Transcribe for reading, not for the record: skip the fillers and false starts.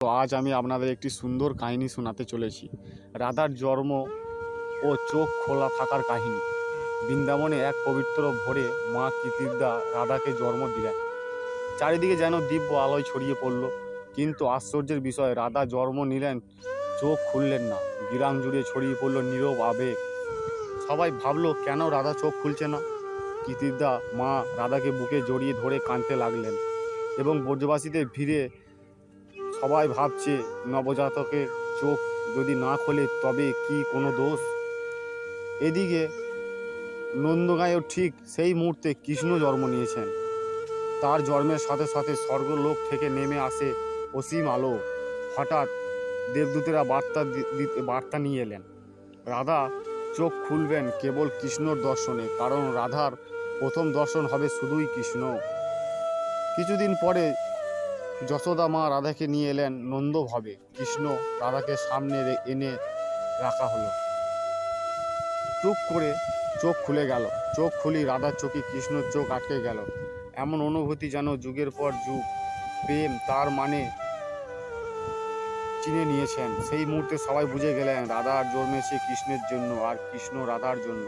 তো আজ আমি আপনাদের একটি সুন্দর কাহিনী শোনাতে চলেছি। রাধার জন্ম ও চোখ খোলা থাকার কাহিনী। বৃন্দাবনে এক পবিত্র ভোরে মা কৃতিদা রাধাকে জন্ম দিলেন। চারিদিকে যেন দিব্য আলোয় ছড়িয়ে পড়ল। কিন্তু আশ্চর্যের বিষয়, রাধা জন্ম নিলেন, চোখ খুললেন না। গ্রাম জুড়ে ছড়িয়ে পড়ল নীরব আবেগ। সবাই ভাবলো, কেন রাধা চোখ খুলছে না? কৃতিদা মা রাধাকে বুকে জড়িয়ে ধরে কাঁদতে লাগলেন এবং ব্রজবাসীদের ভিড়ে সবাই ভাবছে, নবজাতকের চোখ যদি না খোলে তবে কি কোনো দোষ? এদিকে নন্দগাঁয়েও ঠিক সেই মুহূর্তে কৃষ্ণ জন্ম নিয়েছেন। তার জন্মের সাথে সাথে স্বর্গলোক থেকে নেমে আসে অসীম আলো। হঠাৎ দেবদূতেরা বার্তা নিয়ে এলেন, রাধা চোখ খুলবেন কেবল কৃষ্ণর দর্শনে, কারণ রাধার প্রথম দর্শন হবে শুধুই কৃষ্ণ। কিছুদিন পরে যশোদা মা রাধাকে নিয়ে এলেন নন্দভাবে। কৃষ্ণ রাধাকে সামনে এনে রাখা হলো। টুক করে চোখ খুলে গেল। চোখ খুলি রাধার চোখে কৃষ্ণর চোখ আটকে গেল। এমন অনুভূতি যেন যুগের পর যুগ প্রেম তার মানে চিনে নিয়েছেন। সেই মুহূর্তে সবাই বুঝে গেলেন, রাধার জন্মেছে কৃষ্ণের জন্য আর কৃষ্ণ রাধার জন্য।